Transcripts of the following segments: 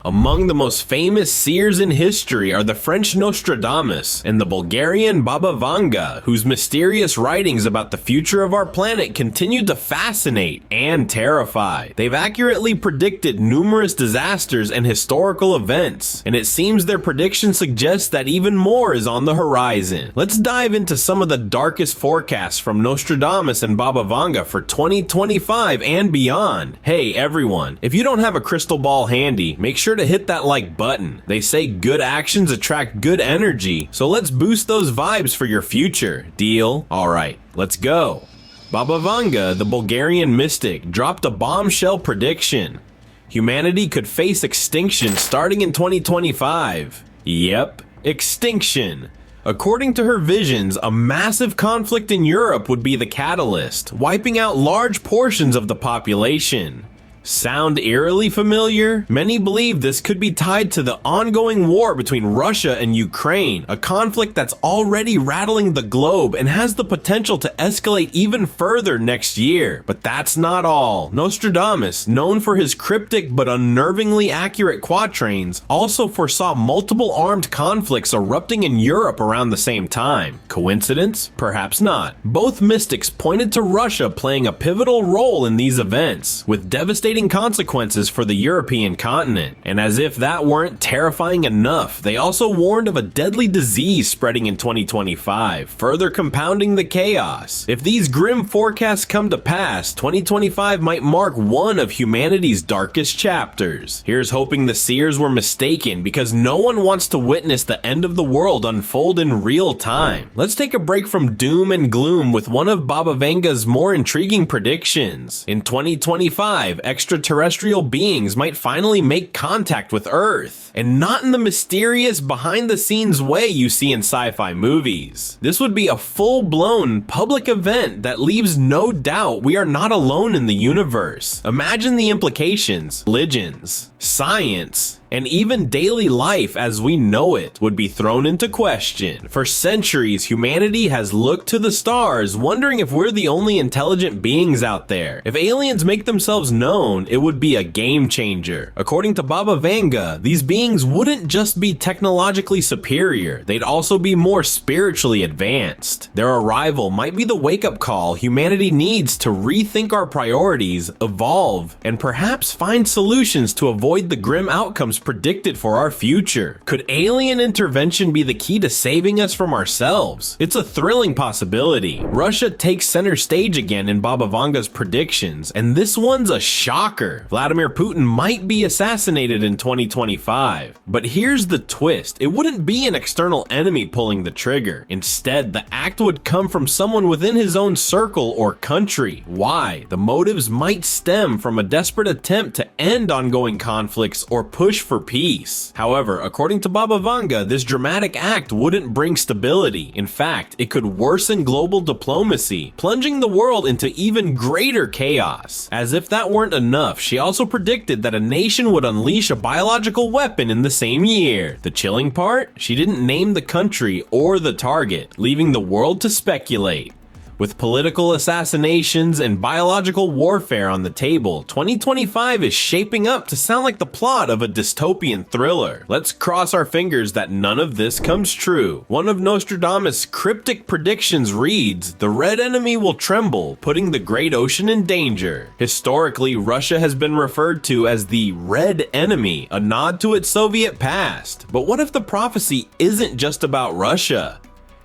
Among the most famous seers in history are the French Nostradamus and the Bulgarian Baba Vanga, whose mysterious writings about the future of our planet continue to fascinate and terrify. They've accurately predicted numerous disasters and historical events, and it seems their prediction suggests that even more is on the horizon. Let's dive into some of the darkest forecasts from Nostradamus and Baba Vanga for 2025 and beyond. Hey everyone, if you don't have a crystal ball handy, make sure to hit that like button. They say good actions attract good energy, so let's boost those vibes for your future. Deal? Alright, let's go. Baba Vanga, the Bulgarian mystic, dropped a bombshell prediction. Humanity could face extinction starting in 2025. Yep, extinction. According to her visions, a massive conflict in Europe would be the catalyst, wiping out large portions of the population. Sound eerily familiar? Many believe this could be tied to the ongoing war between Russia and Ukraine, a conflict that's already rattling the globe and has the potential to escalate even further next year. But that's not all. Nostradamus, known for his cryptic but unnervingly accurate quatrains, also foresaw multiple armed conflicts erupting in Europe around the same time. Coincidence? Perhaps not. Both mystics pointed to Russia playing a pivotal role in these events, with devastating consequences for the European continent. And as if that weren't terrifying enough, they also warned of a deadly disease spreading in 2025, further compounding the chaos. If these grim forecasts come to pass, 2025 might mark one of humanity's darkest chapters. Here's hoping the seers were mistaken, because no one wants to witness the end of the world unfold in real time. Let's take a break from doom and gloom with one of Baba Vanga's more intriguing predictions. In 2025, extraterrestrial beings might finally make contact with Earth, and not in the mysterious behind-the-scenes way you see in sci-fi movies. This would be a full-blown public event that leaves no doubt we are not alone in the universe. Imagine the implications. Religions, science, and even daily life as we know it would be thrown into question. For centuries, humanity has looked to the stars, wondering if we're the only intelligent beings out there. If aliens make themselves known, it would be a game changer. According to Baba Vanga, these beings wouldn't just be technologically superior, they'd also be more spiritually advanced. Their arrival might be the wake-up call humanity needs to rethink our priorities, evolve, and perhaps find solutions to avoid the grim outcomes predicted for our future. Could alien intervention be the key to saving us from ourselves? It's a thrilling possibility. Russia takes center stage again in Baba Vanga's predictions, and this one's a shocker. Vladimir Putin might be assassinated in 2025. But here's the twist. It wouldn't be an external enemy pulling the trigger. Instead, the act would come from someone within his own circle or country. Why? The motives might stem from a desperate attempt to end ongoing conflicts or push for peace. However, according to Baba Vanga, this dramatic act wouldn't bring stability. In fact, it could worsen global diplomacy, plunging the world into even greater chaos. As if that weren't enough, she also predicted that a nation would unleash a biological weapon in the same year. The chilling part? She didn't name the country or the target, leaving the world to speculate. With political assassinations and biological warfare on the table, 2025 is shaping up to sound like the plot of a dystopian thriller. Let's cross our fingers that none of this comes true. One of Nostradamus' cryptic predictions reads, "The red enemy will tremble, putting the great ocean in danger." Historically, Russia has been referred to as the red enemy, a nod to its Soviet past. But what if the prophecy isn't just about Russia?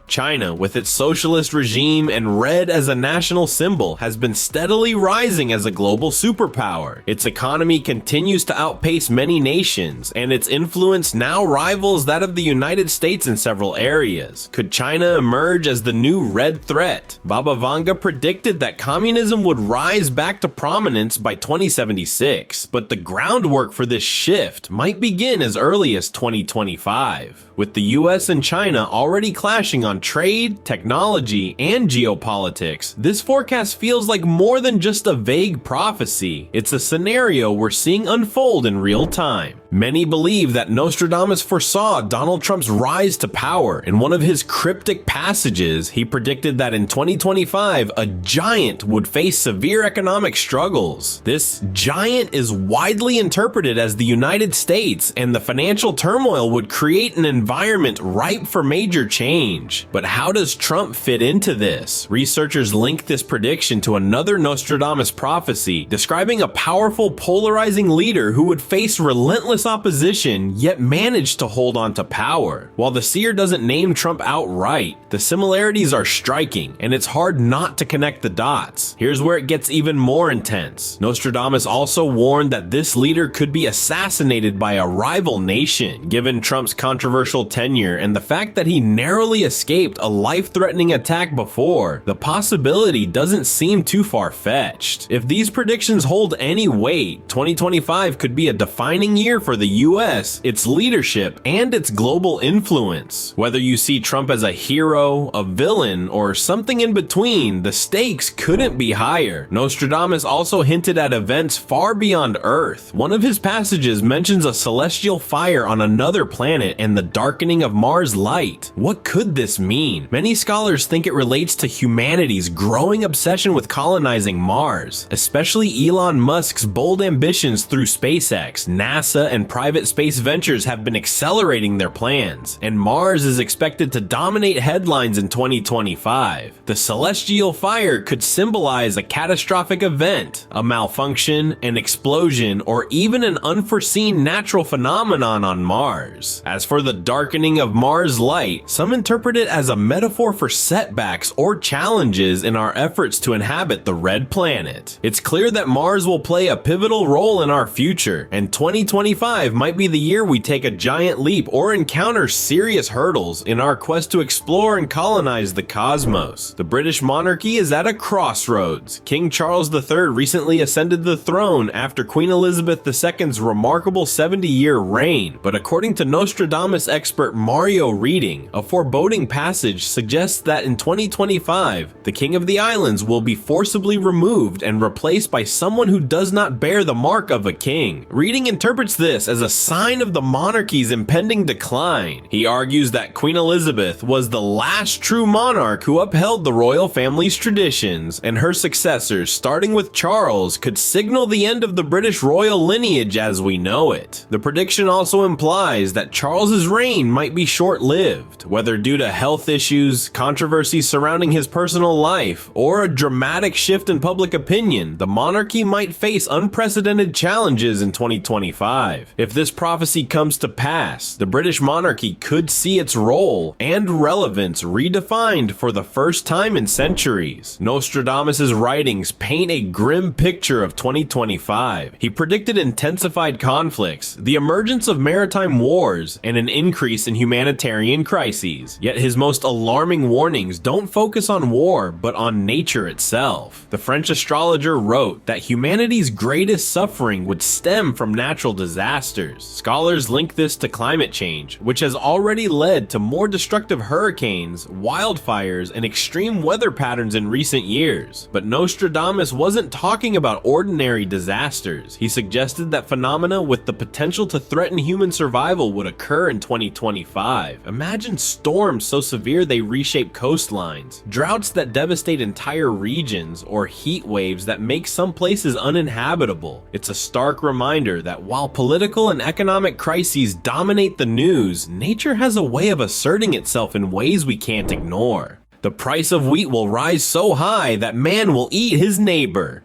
China, with its socialist regime and red as a national symbol, has been steadily rising as a global superpower. Its economy continues to outpace many nations, and its influence now rivals that of the United States in several areas. Could China emerge as the new red threat? Baba Vanga predicted that communism would rise back to prominence by 2076, but the groundwork for this shift might begin as early as 2025. With the US and China already clashing on trade, technology, and geopolitics, this forecast feels like more than just a vague prophecy. It's a scenario we're seeing unfold in real time. Many believe that Nostradamus foresaw Donald Trump's rise to power. In one of his cryptic passages, he predicted that in 2025, a giant would face severe economic struggles. This giant is widely interpreted as the United States, and the financial turmoil would create an environment ripe for major change. But how does Trump fit into this? Researchers link this prediction to another Nostradamus prophecy, describing a powerful, polarizing leader who would face relentless opposition, yet manage to hold on to power. While the seer doesn't name Trump outright, the similarities are striking, and it's hard not to connect the dots. Here's where it gets even more intense. Nostradamus also warned that this leader could be assassinated by a rival nation. Given Trump's controversial tenure and the fact that he narrowly escaped a life-threatening attack before, the possibility doesn't seem too far-fetched. If these predictions hold any weight, 2025 could be a defining year for the US, its leadership, and its global influence. Whether you see Trump as a hero, a villain, or something in between, the stakes couldn't be higher. Nostradamus also hinted at events far beyond Earth. One of his passages mentions a celestial fire on another planet and the darkening of Mars' light. What could this mean? Many scholars think it relates to humanity's growing obsession with colonizing Mars, especially Elon Musk's bold ambitions through SpaceX, NASA, and private space ventures have been accelerating their plans, and Mars is expected to dominate headlines in 2025. The celestial fire could symbolize a catastrophic event, a malfunction, an explosion, or even an unforeseen natural phenomenon on Mars. As for the darkening of Mars' light, some interpret it as a metaphor for setbacks or challenges in our efforts to inhabit the red planet. It's clear that Mars will play a pivotal role in our future, and 2025 might be the year we take a giant leap or encounter serious hurdles in our quest to explore and colonize the cosmos. The British monarchy is at a crossroads. King Charles III recently ascended the throne after Queen Elizabeth II's remarkable 70-year reign, but according to Nostradamus expert Mario Reading, a foreboding passage suggests that in 2025, the King of the Islands will be forcibly removed and replaced by someone who does not bear the mark of a king. Reading interprets this as a sign of the monarchy's impending decline. He argues that Queen Elizabeth was the last true monarch who upheld the royal family's traditions, and her successors, starting with Charles, could signal the end of the British royal lineage as we know it. The prediction also implies that Charles's reign might be short-lived, whether due to health issues, controversies surrounding his personal life, or a dramatic shift in public opinion. The monarchy might face unprecedented challenges in 2025. If this prophecy comes to pass, the British monarchy could see its role and relevance redefined for the first time in centuries. Nostradamus' writings paint a grim picture of 2025. He predicted intensified conflicts, the emergence of maritime wars, and an increase in humanitarian crises. Yet his most alarming warnings don't focus on war, but on nature itself. The French astrologer wrote that humanity's greatest suffering would stem from natural disasters. Scholars link this to climate change, which has already led to more destructive hurricanes, wildfires, and extreme weather patterns in recent years. But Nostradamus wasn't talking about ordinary disasters. He suggested that phenomena with the potential to threaten human survival would occur in 2025. Imagine storms so severe they reshape coastlines, droughts that devastate entire regions, or heat waves that make some places uninhabitable. It's a stark reminder that while political and economic crises dominate the news, nature has a way of asserting itself in ways we can't ignore. The price of wheat will rise so high that man will eat his neighbor.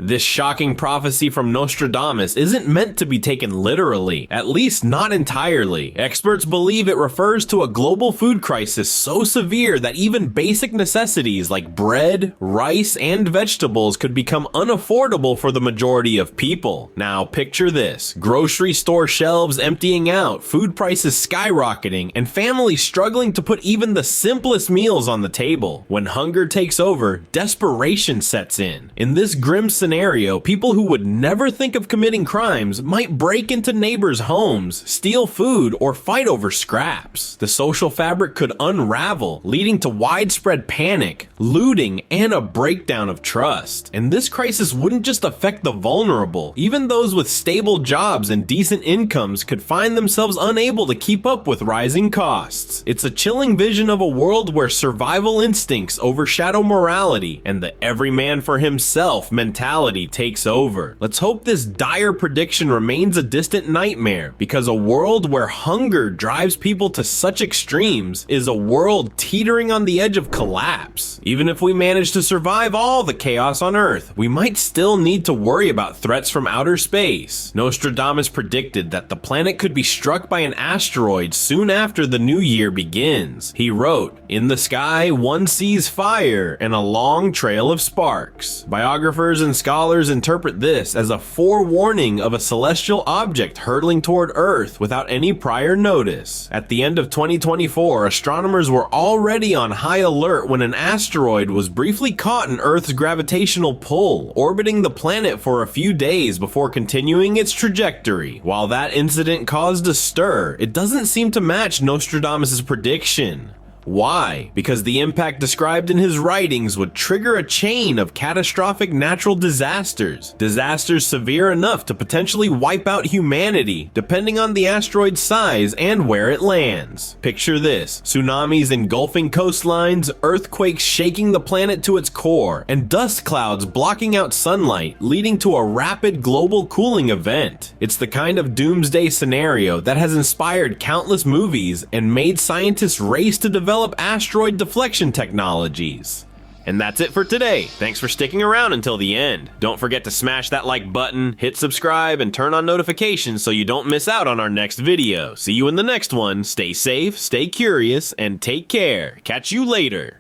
This shocking prophecy from Nostradamus isn't meant to be taken literally, at least not entirely. Experts believe it refers to a global food crisis so severe that even basic necessities like bread, rice, and vegetables could become unaffordable for the majority of people. Now picture this: grocery store shelves emptying out, food prices skyrocketing, and families struggling to put even the simplest meals on the table. When hunger takes over, desperation sets in. In this grim scenario, scenario, people who would never think of committing crimes might break into neighbors' homes, steal food, or fight over scraps. The social fabric could unravel, leading to widespread panic, looting, and a breakdown of trust. And this crisis wouldn't just affect the vulnerable. Even those with stable jobs and decent incomes could find themselves unable to keep up with rising costs. It's a chilling vision of a world where survival instincts overshadow morality and the every man for himself mentality takes over. Let's hope this dire prediction remains a distant nightmare, because a world where hunger drives people to such extremes is a world teetering on the edge of collapse. Even if we manage to survive all the chaos on Earth, we might still need to worry about threats from outer space. Nostradamus predicted that the planet could be struck by an asteroid soon after the new year begins. He wrote, "In the sky, one sees fire and a long trail of sparks." Biographers and scholars interpret this as a forewarning of a celestial object hurtling toward Earth without any prior notice. At the end of 2024, astronomers were already on high alert when an asteroid was briefly caught in Earth's gravitational pull, orbiting the planet for a few days before continuing its trajectory. While that incident caused a stir, it doesn't seem to match Nostradamus' prediction. Why? Because the impact described in his writings would trigger a chain of catastrophic natural disasters. Disasters severe enough to potentially wipe out humanity, depending on the asteroid's size and where it lands. Picture this: tsunamis engulfing coastlines, earthquakes shaking the planet to its core, and dust clouds blocking out sunlight, leading to a rapid global cooling event. It's the kind of doomsday scenario that has inspired countless movies and made scientists race to develop asteroid deflection technologies. And that's it for today. Thanks for sticking around until the end. Don't forget to smash that like button, hit subscribe, and turn on notifications so you don't miss out on our next video. See you in the next one. Stay safe, stay curious, and take care. Catch you later.